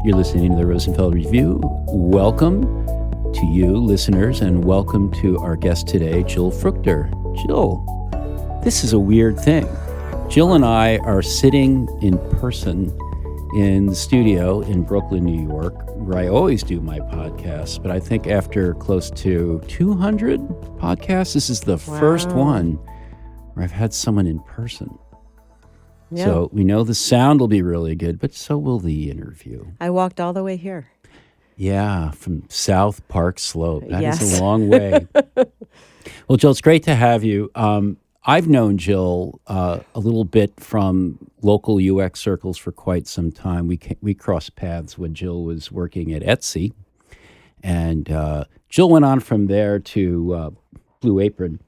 You're listening to the Rosenfeld Review. Welcome to you, listeners, and welcome to our guest today, Jill Fruchter. Jill, this is a weird thing. Jill and I are sitting in person in the studio in Brooklyn, New York, where I always do my podcasts, but I think after close to 200 podcasts, this is the first one where I've had someone in person. Yeah. So we know the sound will be really good, but so will the interview. I walked all the way here. Yeah, from South Park Slope. That is a long way. Well, Jill, it's great to have you. I've known Jill a little bit from local UX circles for quite some time. We crossed paths when Jill was working at Etsy. And Jill went on from there to Blue Apron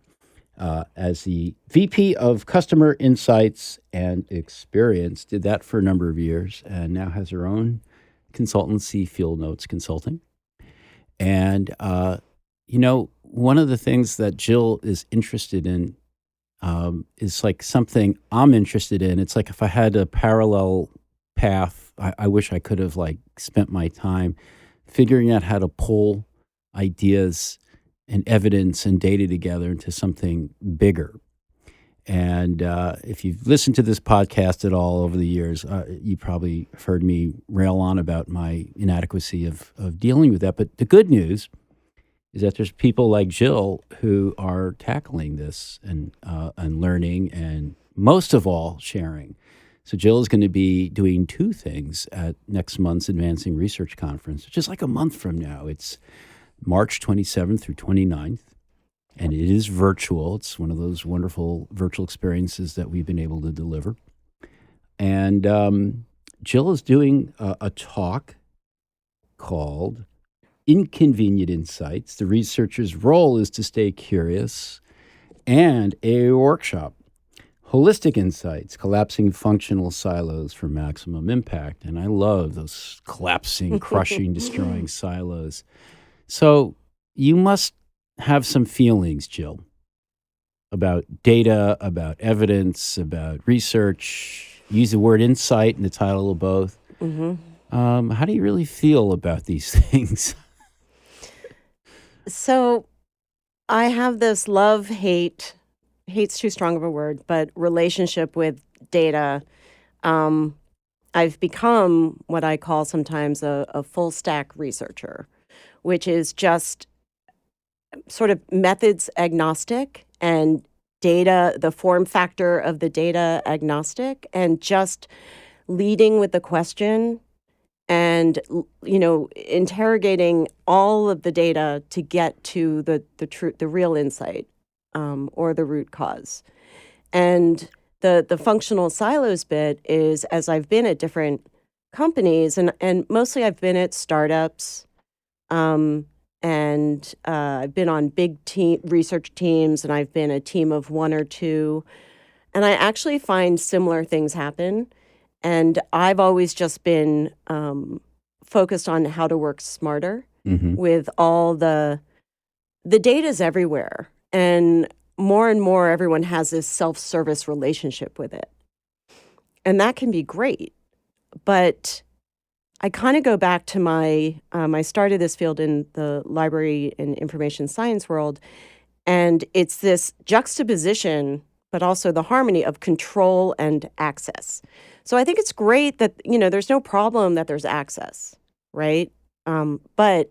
as the VP of Customer Insights and Experience. Did that for a number of years and now has her own consultancy, Field Notes Consulting. And, one of the things that Jill is interested in is like something I'm interested in. It's like if I had a parallel path, I wish I could have spent my time figuring out how to pull ideas and evidence and data together into something bigger. And if you've listened to this podcast at all over the years, you probably heard me rail on about my inadequacy of dealing with that. But the good news is that there's people like Jill who are tackling this and learning and most of all sharing. So Jill is going to be doing two things at next month's Advancing Research Conference, which is like a month from now. It's March 27th through 29th, and it is virtual. It's one of those wonderful virtual experiences that we've been able to deliver. And Jill is doing a talk called Inconvenient Insights. The researcher's role is to stay curious, and a workshop, Holistic Insights, Collapsing Functional Silos for Maximum Impact. And I love those collapsing, crushing, destroying silos. So you must have some feelings, Jill, about data, about evidence, about research. Use the word insight in the title of both. Mm-hmm. How do you really feel about these things? So I have this love-hate, hate's too strong of a word, but relationship with data. I've become what I call sometimes a full stack researcher, which is just sort of methods agnostic and data, the form factor of the data agnostic, and just leading with the question and, interrogating all of the data to get to the real insight or the root cause. And the functional silos bit is, as I've been at different companies, and mostly I've been at startups, and I've been on big research teams, and I've been a team of one or two, and I actually find similar things happen. And I've always just been focused on how to work smarter with all the data's everywhere. And more everyone has this self-service relationship with it. And that can be great. But I kind of go back to I started this field in the library and information science world. And it's this juxtaposition, but also the harmony of control and access. So I think it's great that, there's no problem that there's access, right? But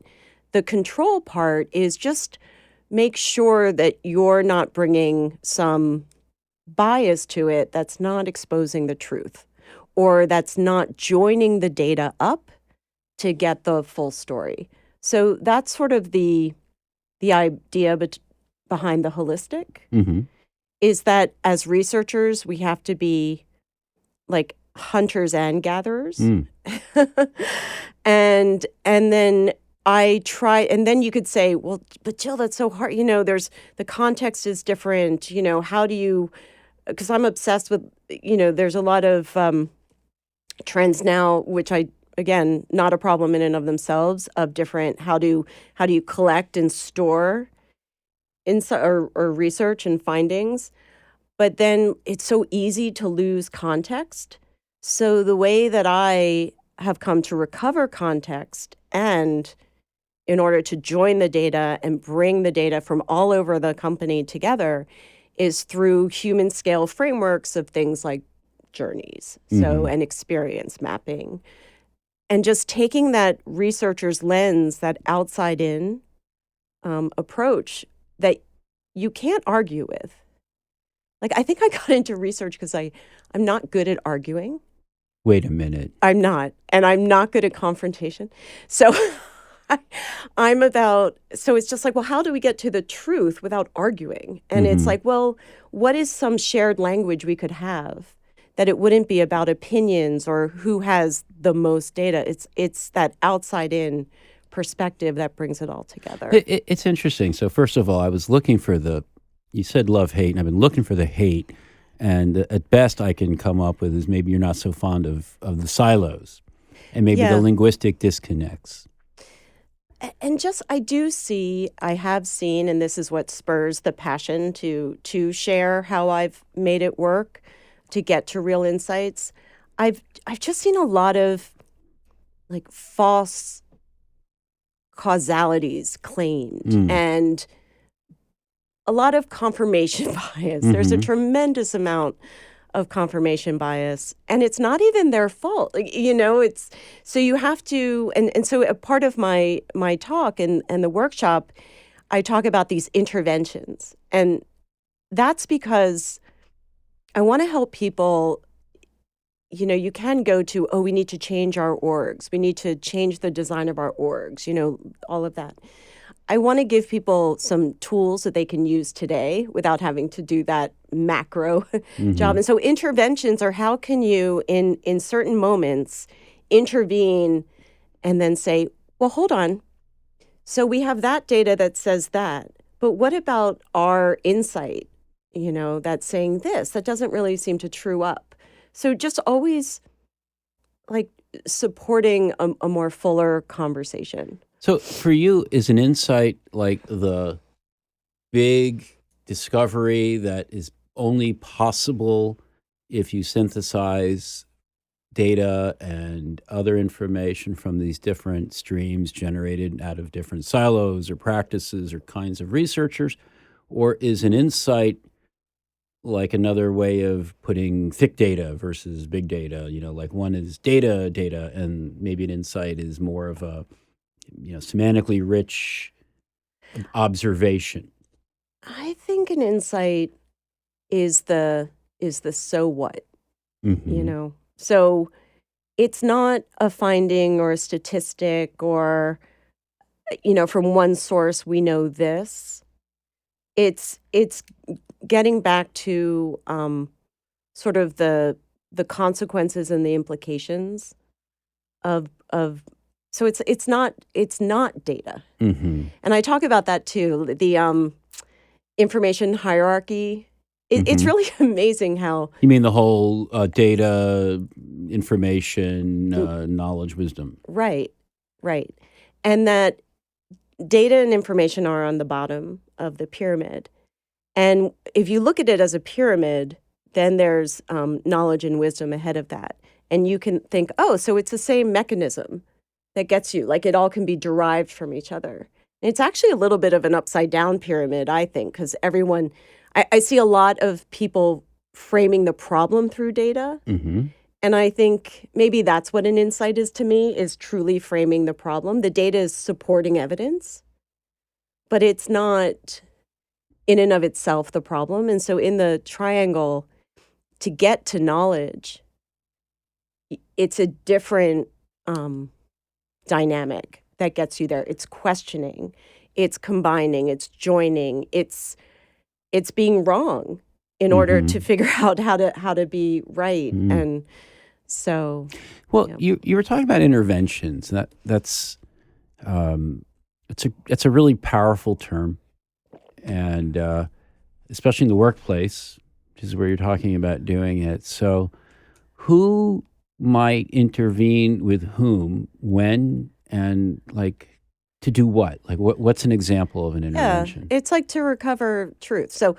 the control part is just make sure that you're not bringing some bias to it that's not exposing the truth or that's not joining the data up to get the full story. So that's sort of the idea behind the holistic, is that as researchers, we have to be like hunters and gatherers. and then I try, and then you could say, well, but Jill, that's so hard. There's the context is different. How do you, because I'm obsessed with, there's a lot of trends now, which again, not a problem in and of themselves, of different, how do you collect and store insight or research and findings. But then it's so easy to lose context. So the way that I have come to recover context and in order to join the data and bring the data from all over the company together is through human scale frameworks of things like journeys, and experience mapping. And just taking that researcher's lens, that outside in approach that you can't argue with. Like, I think I got into research because I'm not good at arguing. Wait a minute. I'm not. And I'm not good at confrontation. So so it's just like, well, how do we get to the truth without arguing? And it's like, well, what is some shared language we could have that it wouldn't be about opinions or who has the most data? It's that outside in perspective that brings it all together. It's interesting. So first of all, I was looking for you said love, hate, and I've been looking for the hate. And at best I can come up with is maybe you're not so fond of the silos and maybe the linguistic disconnects. And just, I have seen, and this is what spurs the passion to share how I've made it work to get to real insights. I've just seen a lot of like false causalities claimed and a lot of confirmation bias. There's a tremendous amount of confirmation bias, and it's not even their fault. It's so you have to, and so a part of my talk and the workshop, I talk about these interventions, and that's because I want to help people. You can go to, we need to change our orgs. We need to change the design of our orgs, all of that. I want to give people some tools that they can use today without having to do that macro job. And so interventions are how can you, in certain moments, intervene and then say, well, hold on. So we have that data that says that, but what about our insight, that's saying this? That doesn't really seem to true up. So just always like supporting a more fuller conversation. So for you, is an insight like the big discovery that is only possible if you synthesize data and other information from these different streams generated out of different silos or practices or kinds of researchers? Or is an insight like another way of putting thick data versus big data? Like one is data, and maybe an insight is more of a semantically rich observation. I think an insight is the so what, So it's not a finding or a statistic or, from one source we know this. It's getting back to sort of the consequences and the implications of so it's not data. And I talk about that too, the information hierarchy. It's really amazing how... You mean the whole data, information, knowledge, wisdom. Right. And that data and information are on the bottom of the pyramid. And if you look at it as a pyramid, then there's knowledge and wisdom ahead of that. And you can think, so it's the same mechanism that gets you, like it all can be derived from each other. And it's actually a little bit of an upside down pyramid, I think, because I see a lot of people framing the problem through data. And I think maybe that's what an insight is to me, is truly framing the problem. The data is supporting evidence, but it's not in and of itself the problem. And so in the triangle, to get to knowledge, it's a different dynamic that gets you there. It's questioning, it's combining, it's joining, it's being wrong in order to figure out how to be right. And so, well, you were talking about interventions. That's it's a really powerful term, and especially in the workplace, which is where you're talking about doing it. So, who might intervene with whom, when, and like to do what? Like what's an example of an intervention? Yeah, it's like to recover truth. So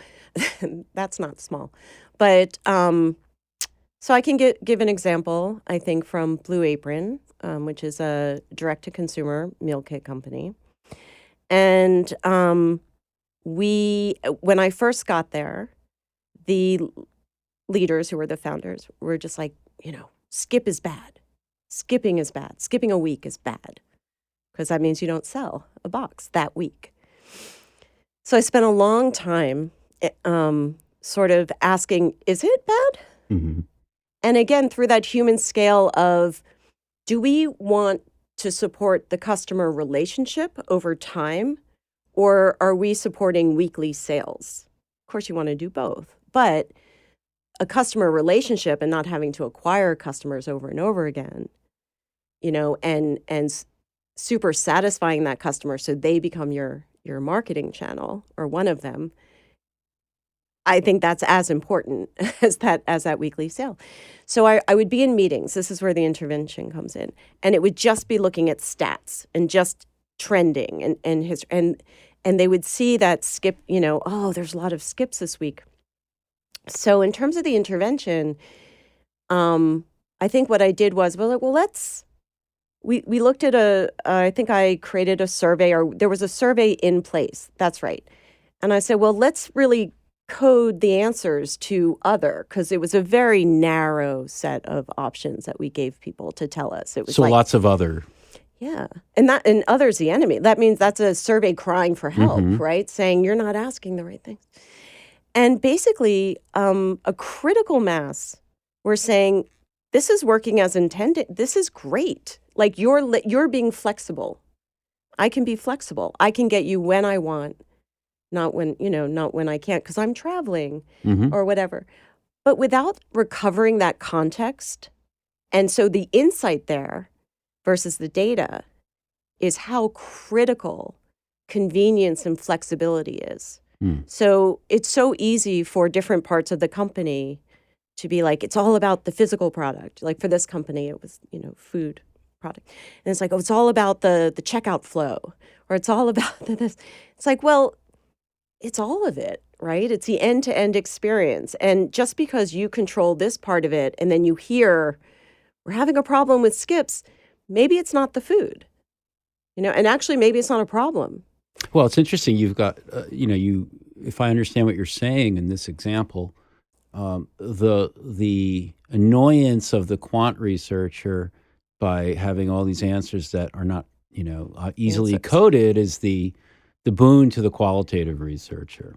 that's not small, but so I can give an example, I think, from Blue Apron. which is a direct-to-consumer meal kit company. And when I first got there, the leaders who were the founders were just like, skip is bad. Skipping is bad. Skipping a week is bad because that means you don't sell a box that week. So I spent a long time sort of asking, is it bad? Mm-hmm. And again, through that human scale of, do we want to support the customer relationship over time, or are we supporting weekly sales? Of course, you want to do both, but a customer relationship and not having to acquire customers over and over again, and super satisfying that customer so they become your marketing channel or one of them. I think that's as important as that weekly sale. So I would be in meetings. This is where the intervention comes in, and it would just be looking at stats and just trending and they would see that skip. There's a lot of skips this week. So in terms of the intervention, I think what I did was we looked at I think I created a survey, or there was a survey in place. That's right. And I said, well, let's really code the answers to other, because it was a very narrow set of options that we gave people to tell us. It was so lots of other. Yeah. And other's the enemy. That means that's a survey crying for help, right? Saying you're not asking the right things. And basically, a critical mass were saying, this is working as intended. This is great. Like you're being flexible. I can be flexible. I can get you when I want. Not when I can't because I'm traveling or whatever. But without recovering that context, and so the insight there versus the data is how critical convenience and flexibility is. So it's so easy for different parts of the company to be like, it's all about the physical product. Like for this company, it was, food product. And it's like, it's all about the checkout flow, or it's all about this. It's like, well, it's all of it, right? It's the end-to-end experience. And just because you control this part of it, and then you hear, we're having a problem with skips, maybe it's not the food, and actually maybe it's not a problem. Well, it's interesting. You've got, if I understand what you're saying in this example, the annoyance of the quant researcher by having all these answers that are not, easily coded is the boon to the qualitative researcher.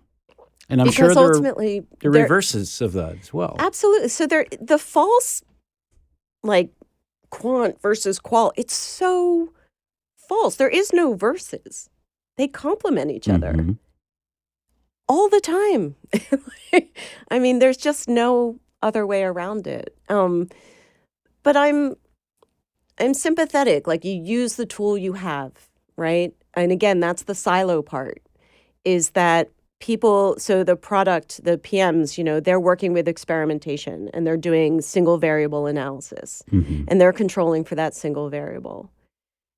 And I'm because sure ultimately there are reverses of that as well. Absolutely. So the false, like, quant versus qual, it's so false. There is no versus. They complement each other all the time. I mean, there's just no other way around it. But I'm sympathetic. Like, you use the tool you have, right? And again, that's the silo part, is that people, so the product, the PMs, they're working with experimentation and they're doing single variable analysis and they're controlling for that single variable.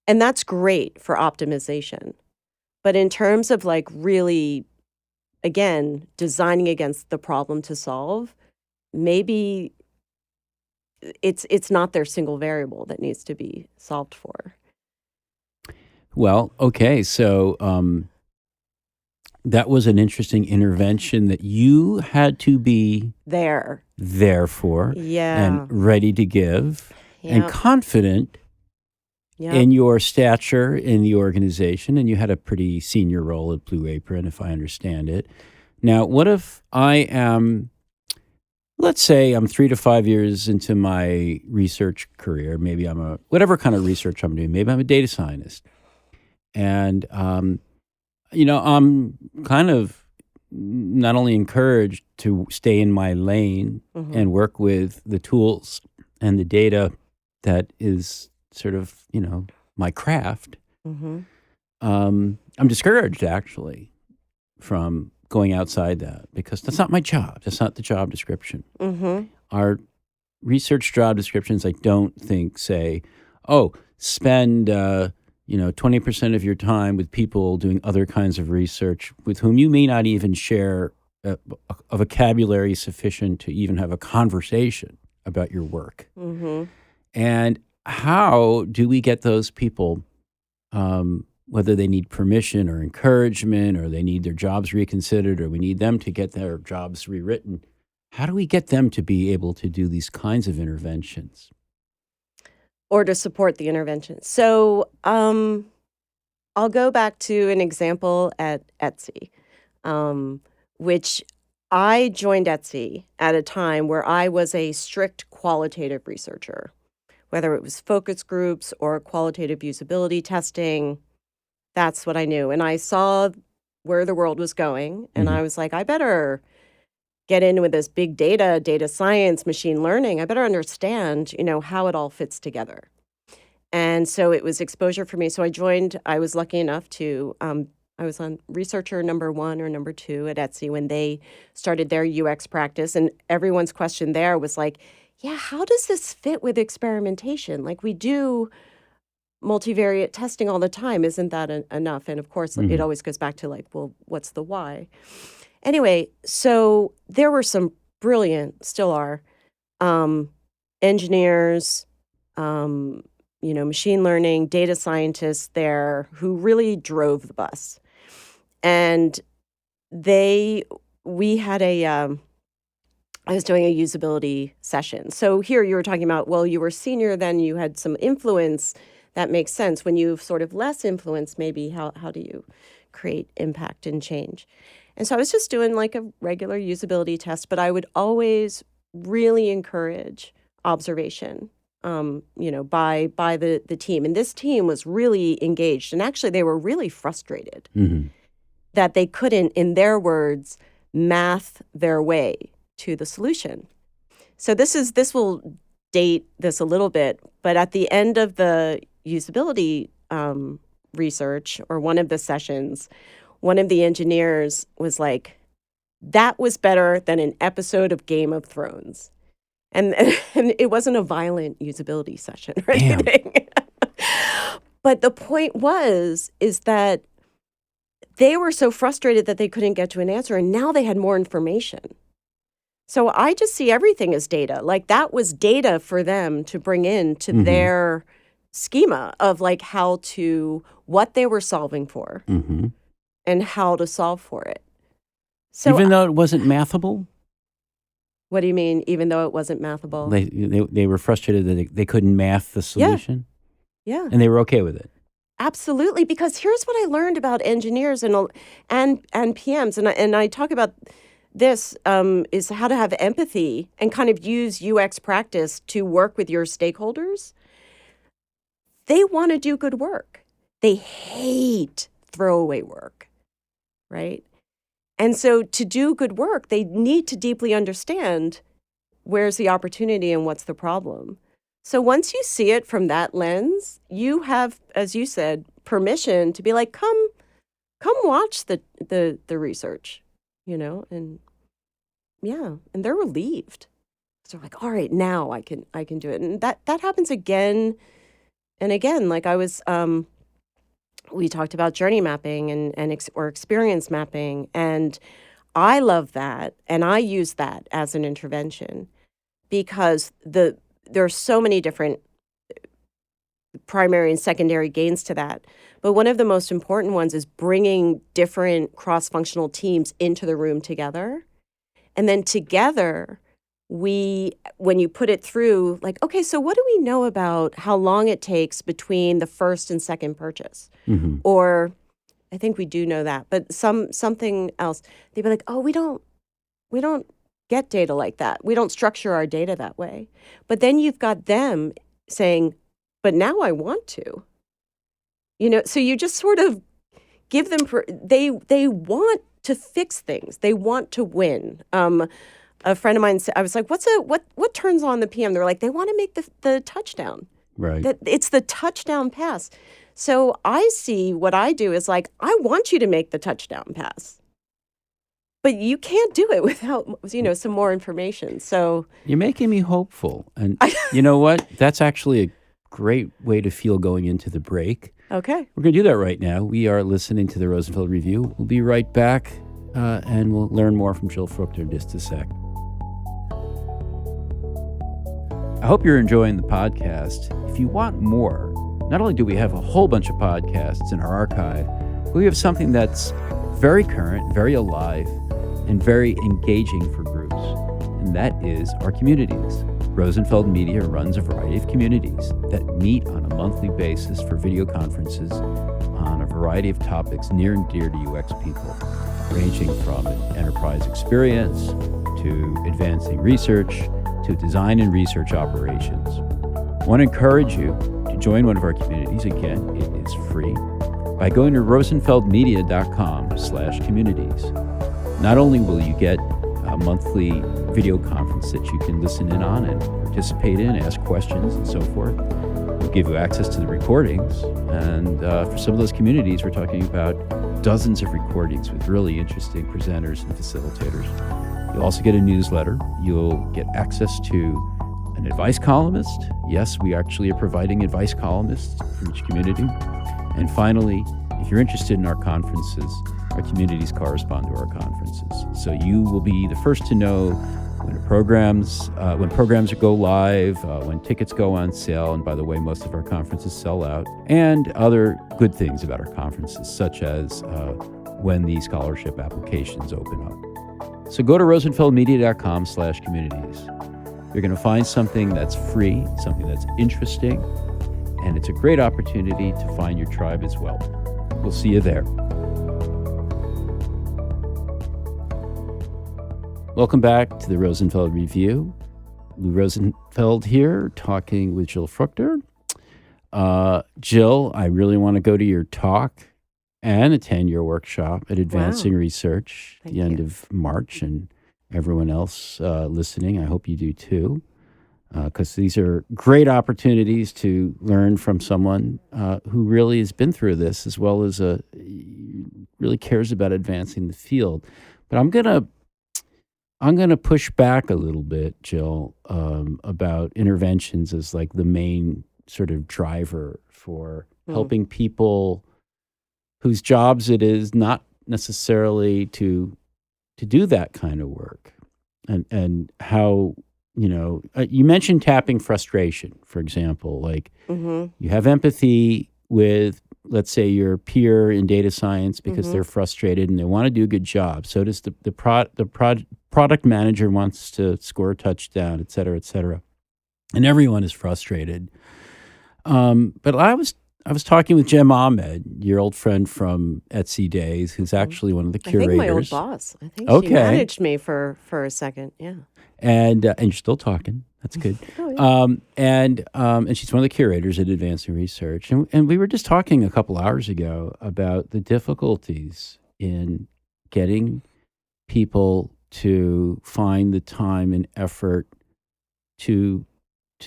And that's great for optimization. But in terms of like really, again, designing against the problem to solve, maybe it's not their single variable that needs to be solved for. Well, okay. So that was an interesting intervention that you had to be there for and ready to give and confident in your stature in the organization. And you had a pretty senior role at Blue Apron, if I understand it. Now, what if I am, let's say I'm 3 to 5 years into my research career. Maybe I'm whatever kind of research I'm doing. Maybe I'm a data scientist. And, I'm kind of not only encouraged to stay in my lane and work with the tools and the data that is sort of, my craft. I'm discouraged, actually, from going outside that because that's not my job. That's not the job description. Our research job descriptions, I don't think, say, spend 20% of your time with people doing other kinds of research with whom you may not even share a vocabulary sufficient to even have a conversation about your work. And how do we get those people, whether they need permission or encouragement, or they need their jobs reconsidered, or we need them to get their jobs rewritten? How do we get them to be able to do these kinds of interventions? Or to support the intervention. So I'll go back to an example at Etsy, which I joined Etsy at a time where I was a strict qualitative researcher, whether it was focus groups or qualitative usability testing. That's what I knew. And I saw where the world was going, and I was like, I better get in with this big data science, machine learning. I better understand, how it all fits together. And so it was exposure for me. So I was lucky enough to, I was on researcher number 1 or number 2 at Etsy when they started their UX practice. And everyone's question there was like, yeah, how does this fit with experimentation? Like, we do multivariate testing all the time. Isn't that enough? And of course, it always goes back to like, well, what's the why? Anyway, so there were some brilliant, still are, engineers, machine learning, data scientists there who really drove the bus. And we had I was doing a usability session. So here you were talking about, well, you were senior, then you had some influence. That makes sense. When you've sort of less influence, maybe how do you create impact and change? And so I was just doing like a regular usability test, but I would always really encourage observation, by the team. And this team was really engaged. And actually, they were really frustrated that they couldn't, in their words, math their way to the solution. So this will date this a little bit, but at the end of the usability research, or one of the sessions, one of the engineers was like, that was better than an episode of Game of Thrones. And it wasn't a violent usability session or anything. But the point is that they were so frustrated that they couldn't get to an answer, and now they had more information. So I just see everything as data. Like, that was data for them to bring in to their schema of like what they were solving for and how to solve for it. So even though it wasn't mathable? What do you mean, even though it wasn't mathable? They were frustrated that they couldn't math the solution? Yeah. And they were okay with it? Absolutely, because here's what I learned about engineers and PMs, and I talk about this, is how to have empathy and kind of use UX practice to work with your stakeholders. They want to do good work. They hate throwaway work, right? And so to do good work, they need to deeply understand where's the opportunity and what's the problem. So once you see it from that lens, you have, as you said, permission to be like, come watch the research, and yeah, and they're relieved. So they're like, all right, now I can do it. And that happens again and again. Like I was, we talked about journey mapping or experience mapping, and I love that, and I use that as an intervention because there are so many different primary and secondary gains to that. But one of the most important ones is bringing different cross-functional teams into the room together. And then together, when you put it through, like, okay, so what do we know about how long it takes between the first and second purchase? Or I think we do know that, but something else. They'd be like, oh, we don't get data like that. We don't structure our data that way. But then you've got them saying, but now I want to. So you just sort of give them, they want to fix things. They want to win. A friend of mine said, I was like, what turns on the PM? They're like, they want to make the touchdown. Right. It's the touchdown pass. So I see what I do is like, I want you to make the touchdown pass. But you can't do it without, some more information. So you're making me hopeful. And you know what? That's actually a great way to feel going into the break. Okay. We're going to do that right now. We are listening to the Rosenfeld Review. We'll be right back, and we'll learn more from Jill Fruchter in just a sec. I hope you're enjoying the podcast. If you want more, not only do we have a whole bunch of podcasts in our archive, but we have something that's very current, very alive, and very engaging for groups, and that is our communities. Rosenfeld Media runs a variety of communities that meet on a monthly basis for video conferences on a variety of topics near and dear to UX people, ranging from an enterprise experience to advancing research to design and research operations. I want to encourage you to join one of our communities. Again, it is free by going to rosenfeldmedia.com/communities. Not only will you get a monthly video conference that you can listen in on and participate in, ask questions and so forth, we'll give you access to the recordings. And for some of those communities, we're talking about dozens of recordings with really interesting presenters and facilitators. You'll also get a newsletter. You'll get access to an advice columnist. Yes, we actually are providing advice columnists for each community. And finally, if you're interested in our conferences, our communities correspond to our conferences. So you will be the first to know when programs go live, when tickets go on sale, and by the way, most of our conferences sell out, and other good things about our conferences, such as when the scholarship applications open up. So go to rosenfeldmedia.com/communities. You're going to find something that's free, something that's interesting, and it's a great opportunity to find your tribe as well. We'll see you there. Welcome back to the Rosenfeld Review. Lou Rosenfeld here, talking with Jill Fruchter. Jill, I really want to go to your talk and attend your workshop at Advancing Research at the end of March, and everyone else listening, I hope you do too, because these are great opportunities to learn from someone who really has been through this, as well as really cares about advancing the field. But I'm gonna push back a little bit, Jill, about interventions as like the main sort of driver for helping people whose jobs it is not necessarily to do that kind of work, and how, you mentioned tapping frustration, for example, like you have empathy with, let's say, your peer in data science because they're frustrated and they want to do a good job. So does the product manager wants to score a touchdown, et cetera, and everyone is frustrated. But I was talking with Jem Ahmed, your old friend from Etsy days, who's actually one of the curators. I think my old boss. I think she managed me for a second. Yeah. And you're still talking. That's good. And she's one of the curators at Advancing Research. And we were just talking a couple hours ago about the difficulties in getting people to find the time and effort to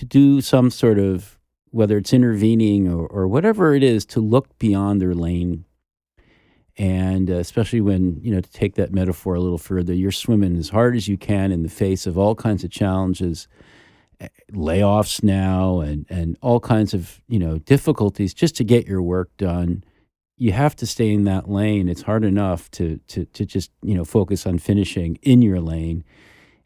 do some sort of, whether it's intervening or whatever it is, to look beyond their lane. And especially when, to take that metaphor a little further, you're swimming as hard as you can in the face of all kinds of challenges, layoffs now, and all kinds of, difficulties just to get your work done. You have to stay in that lane. It's hard enough to just, focus on finishing in your lane.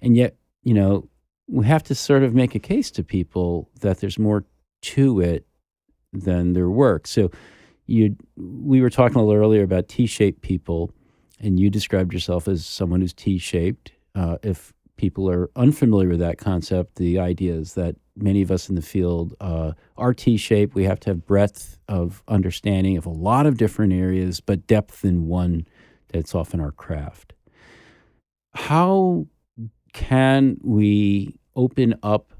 And yet, we have to sort of make a case to people that there's more to it than their work. So we were talking a little earlier about T-shaped people, and you described yourself as someone who's T-shaped. If people are unfamiliar with that concept, the idea is that many of us in the field are T-shaped. We have to have breadth of understanding of a lot of different areas, but depth in one that's often our craft. How can we open up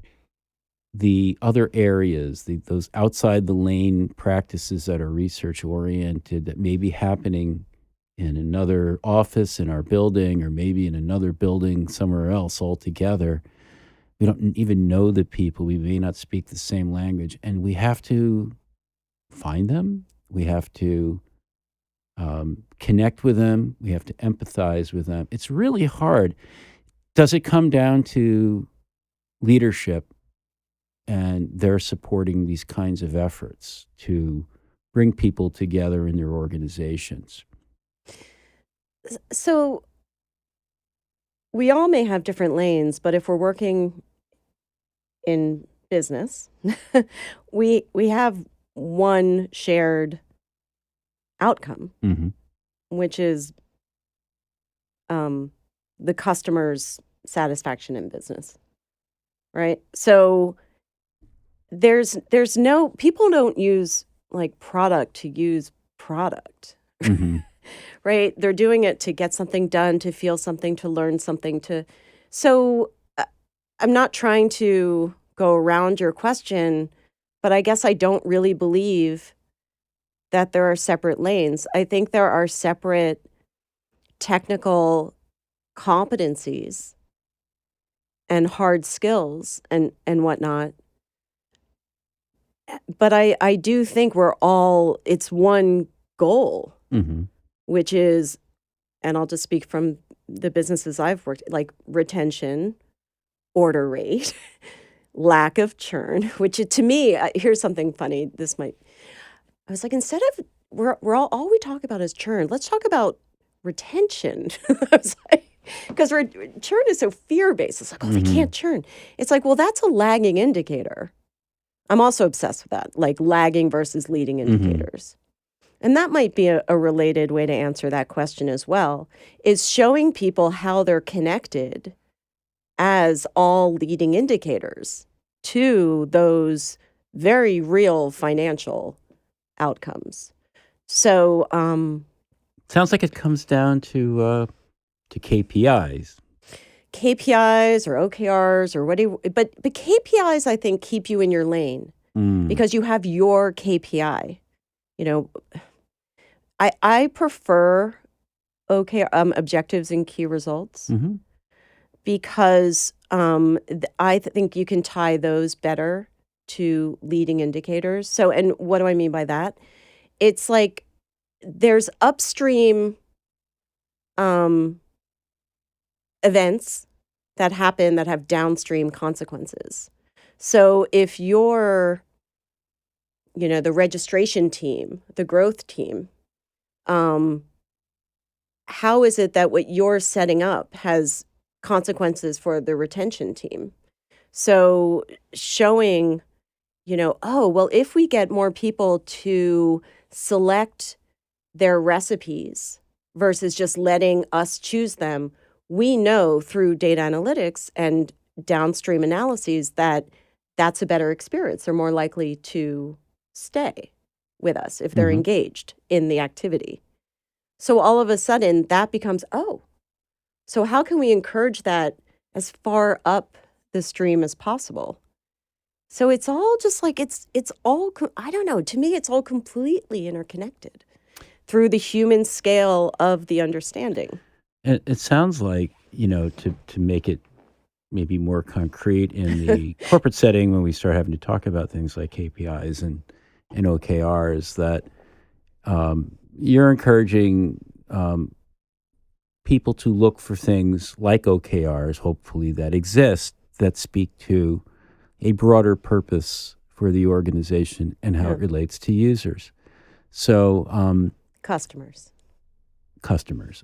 the other areas, those outside the lane practices that are research oriented, that may be happening in another office in our building, or maybe in another building somewhere else altogether? We don't even know the people. We may not speak the same language, and we have to find them. We have to connect with them. We have to empathize with them. It's really hard. Does it come down to leadership and they're supporting these kinds of efforts to bring people together in their organizations? So we all may have different lanes, but if we're working in business, we have one shared outcome, Mm-hmm. which is the customer's satisfaction in business, right? So there's no people don't use like product to use product, Mm-hmm. right? They're doing it to get something done, to feel something, to learn something, to so I'm not trying to go around your question, but I guess I don't really believe that there are separate lanes. I think there are separate technical competencies and hard skills and whatnot. But I do think it's one goal, Mm-hmm. which is, and I'll just speak from the businesses I've worked, like retention, order rate, lack of churn, which to me, here's something funny. I was like, instead of, all we talk about is churn, let's talk about retention. I was like, because churn is so fear-based. It's like, oh, they Mm-hmm. can't churn. It's like, well, that's a lagging indicator. I'm also obsessed with that, like lagging versus leading indicators. And that might be a related way to answer that question as well, is showing people how they're connected as all leading indicators to those very real financial outcomes. So, Sounds like it comes down to KPIs. KPIs or OKRs or but KPIs I think keep you in your lane because you have your KPI. You know, I prefer objectives and key results Mm-hmm. because I think you can tie those better to leading indicators. So, and what do I mean by that? It's like there's upstream events that happen that have downstream consequences. So if you're, the registration team, the growth team, how is it that what you're setting up has consequences for the retention team? So showing, oh, well, if we get more people to select their recipes versus just letting us choose them, we know through data analytics and downstream analyses that that's a better experience. They're more likely to stay with us if they're engaged in the activity. So all of a sudden that becomes, oh, so how can we encourage that as far up the stream as possible? So it's all just like, it's all, I don't know, to me, it's all completely interconnected through the human scale of the understanding. It sounds like, to make it maybe more concrete in the corporate setting when we start having to talk about things like KPIs and OKRs, that you're encouraging people to look for things like OKRs, hopefully, that exist, that speak to a broader purpose for the organization and how it relates to users. So customers,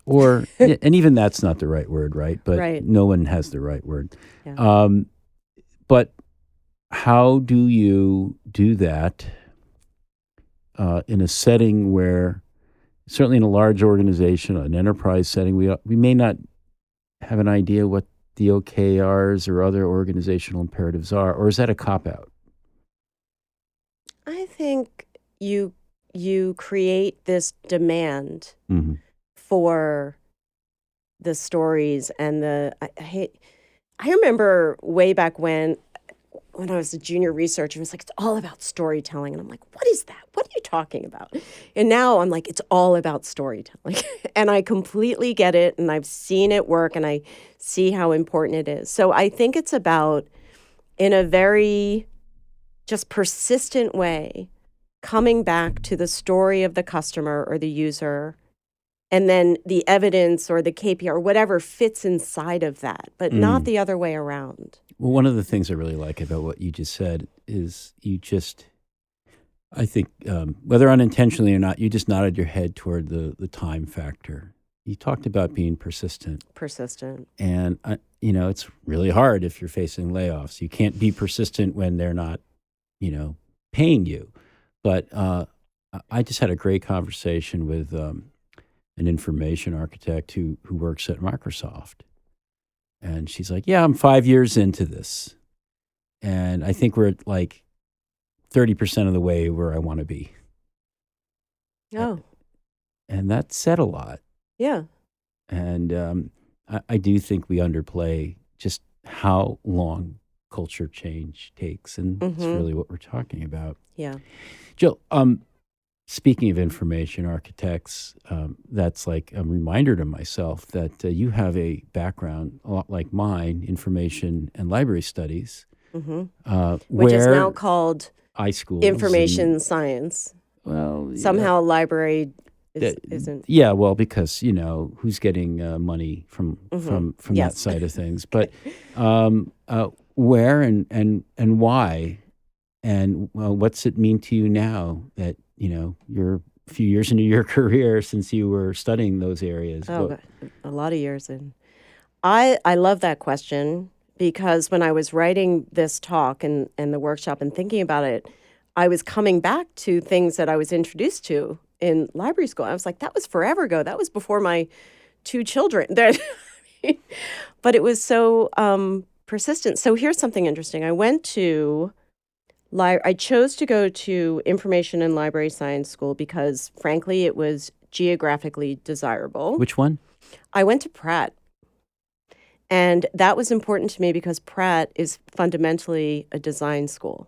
or and even that's not the right word, right? But right. No one has the right word. Yeah. But how do you do that in a setting where, certainly in a large organization, an enterprise setting, we may not have an idea what the OKRs or other organizational imperatives are, or is that a cop-out? I think you create this demand for the stories and I remember way back when I was a junior researcher, it was like, it's all about storytelling. And I'm like, what is that? What are you talking about? And now I'm like, it's all about storytelling. And I completely get it. And I've seen it work and I see how important it is. So I think it's about, in a very just persistent way, coming back to the story of the customer or the user, and then the evidence or the KPI or whatever fits inside of that, but not the other way around. Well, one of the things I really like about what you just said is I think, whether unintentionally or not, you just nodded your head toward the time factor. You talked about being persistent. Persistent. And, it's really hard if you're facing layoffs. You can't be persistent when they're not, paying you. But I just had a great conversation with an information architect who works at Microsoft. And she's like, yeah, I'm 5 years into this. And I think we're at like 30% of the way where I want to be. Oh. And that said a lot. Yeah. And I do think we underplay just how long culture change takes. And it's really what we're talking about. Yeah. Jill, speaking of information architects, that's like a reminder to myself that you have a background a lot like mine, information and library studies. Which is now called iSchools information science. Well, somehow library isn't. Yeah, well, because who's getting money from that side of things, but where and why, and what's it mean to you now that you're a few years into your career since you were studying those areas? Oh, a lot of years in. I love that question because when I was writing this talk and the workshop and thinking about it, I was coming back to things that I was introduced to in library school. I was like, that was forever ago. That was before my 2 children. But it was so persistent. So here's something interesting. I chose to go to information and library science school because, frankly, it was geographically desirable. Which one? I went to Pratt. And that was important to me because Pratt is fundamentally a design school.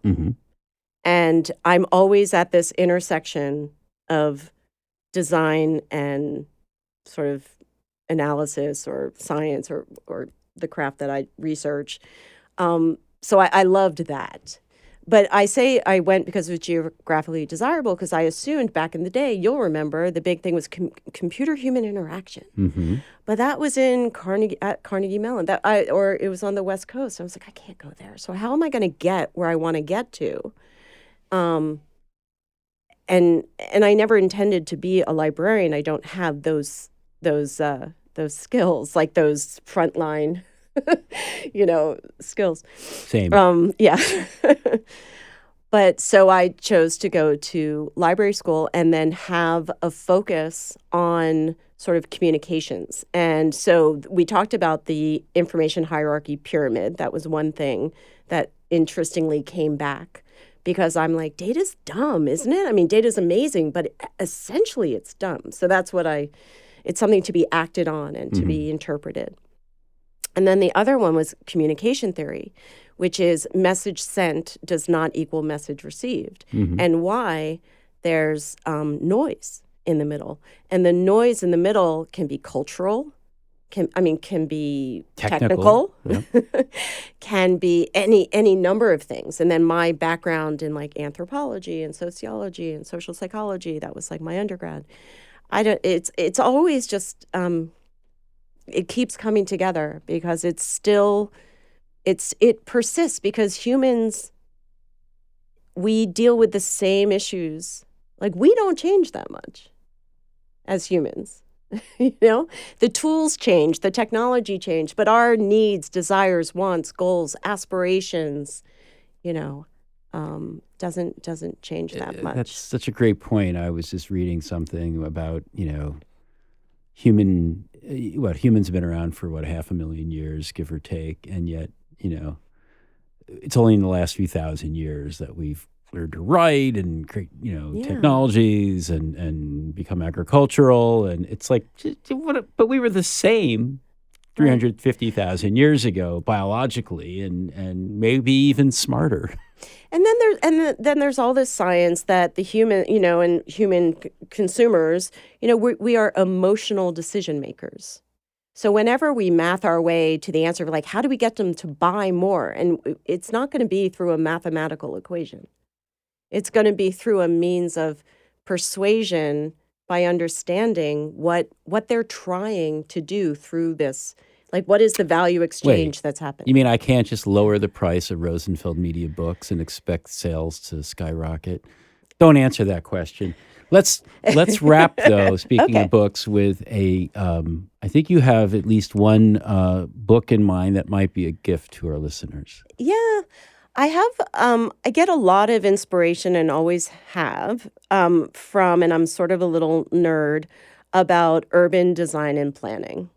And I'm always at this intersection of design and sort of analysis or science or the craft that I research. So I loved that. But I say I went because it was geographically desirable because I assumed back in the day, you'll remember, the big thing was computer-human interaction. But that was at Carnegie Mellon, or it was on the West Coast. I was like, I can't go there. So how am I going to get where I want to get to? And I never intended to be a librarian. I don't have those skills, like those frontline skills. Same. Yeah. But so I chose to go to library school and then have a focus on sort of communications. And so we talked about the information hierarchy pyramid. That was one thing that interestingly came back because I'm like, data's dumb, isn't it? I mean, data's amazing, but essentially it's dumb. So that's it's something to be acted on and to be interpreted. And then the other one was communication theory, which is message sent does not equal message received, and why there's noise in the middle. And the noise in the middle can be cultural, can be technical, can be any number of things. And then my background in like anthropology and sociology and social psychology, that was like my undergrad. It's always just it keeps coming together because it persists because humans, we deal with the same issues. Like, we don't change that much as humans. The tools change, the technology change, but our needs, desires, wants, goals, aspirations, doesn't change that much. That's such a great point. I was just reading something about, humans have been around for 500,000 years, give or take, and yet it's only in the last few thousand years that we've learned to write and create technologies and become agricultural, and it's like, but we were the same 350,000 years ago biologically, and maybe even smarter. And then there's all this science that the human, and human consumers, we are emotional decision makers. So whenever we math our way to the answer of like, how do we get them to buy more? And it's not going to be through a mathematical equation. It's going to be through a means of persuasion by understanding what they're trying to do through this. Like, what is the value exchange that's happening? You mean I can't just lower the price of Rosenfeld media books and expect sales to skyrocket? Don't answer that question. Let's wrap though. Speaking Okay. of books, with a I think you have at least one book in mind that might be a gift to our listeners. Yeah, I have. I get a lot of inspiration and always have from, and I'm sort of a little nerd about urban design and planning.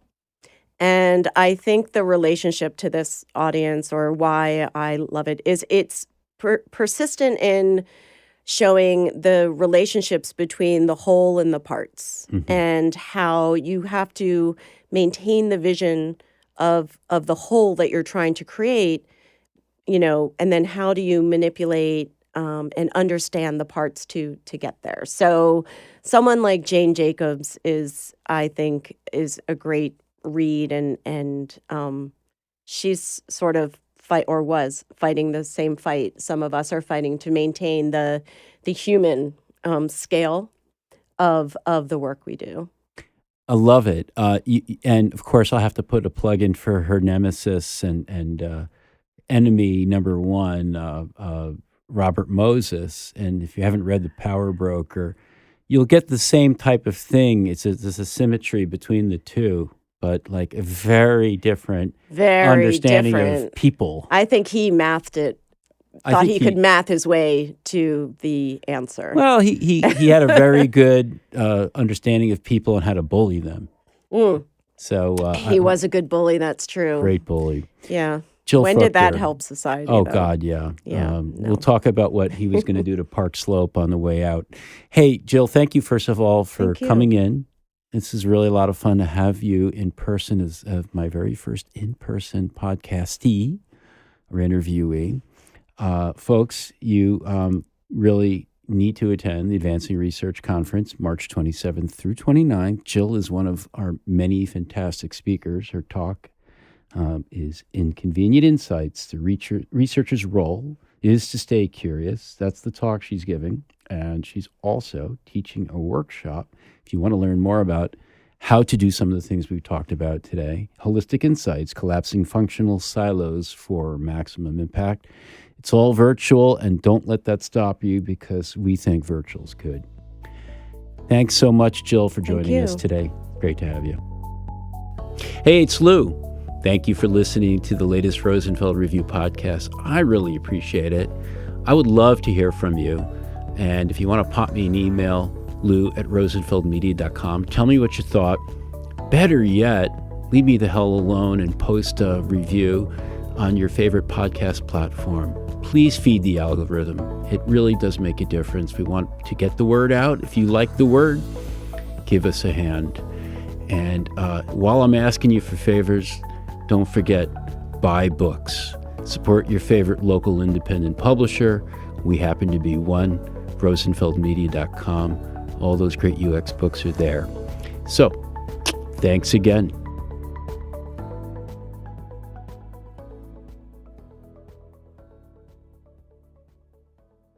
And I think the relationship to this audience, or why I love it, is it's persistent in showing the relationships between the whole and the parts, Mm-hmm. and how you have to maintain the vision of the whole that you're trying to create, and then how do you manipulate and understand the parts to get there. So someone like Jane Jacobs I think, is a great read, and she's sort of was fighting the same fight some of us are fighting to maintain the human scale of the work we do. I love it. And of course, I'll have to put a plug in for her nemesis and enemy number one, Robert Moses. And if you haven't read The Power Broker, you'll get the same type of thing. There's a symmetry between the two, but like a very different Very understanding of different. people. I think he mathed it. I Thought think he could math his way to the answer. Well, he had a very good understanding of people and how to bully them. Mm. So He was a good bully. That's true. great bully. Yeah. Jill When did that Fruchter. help society? Oh, though? God, yeah. Yeah, no. We'll talk about what he was going to do to Park Slope on the way out. Hey, Jill, thank you, first of all, for Thank you. coming in. This is really a lot of fun to have you in person as my very first in-person podcastee or interviewee. Folks, you really need to attend the Advancing Research Conference, March 27th through 29th. Jill is one of our many fantastic speakers. Her talk is Inconvenient Insights. The researcher's role is to stay curious. That's the talk she's giving. And she's also teaching a workshop. If you want to learn more about how to do some of the things we've talked about today, Holistic Insights, Collapsing Functional Silos for Maximum Impact. It's all virtual, and don't let that stop you, because we think virtual's good. Thanks so much, Jill, for joining us today. Great to have you. Hey, it's Lou. Thank you for listening to the latest Rosenfeld Review podcast. I really appreciate it. I would love to hear from you. And if you want to pop me an email, lou@rosenfeldmedia.com, tell me what you thought. Better yet, leave me the hell alone and post a review on your favorite podcast platform. Please feed the algorithm. It really does make a difference. We want to get the word out. If you like the word, give us a hand. And while I'm asking you for favors, don't forget, buy books. Support your favorite local independent publisher. We happen to be one, rosenfeldmedia.com. All those great UX books are there. So, thanks again.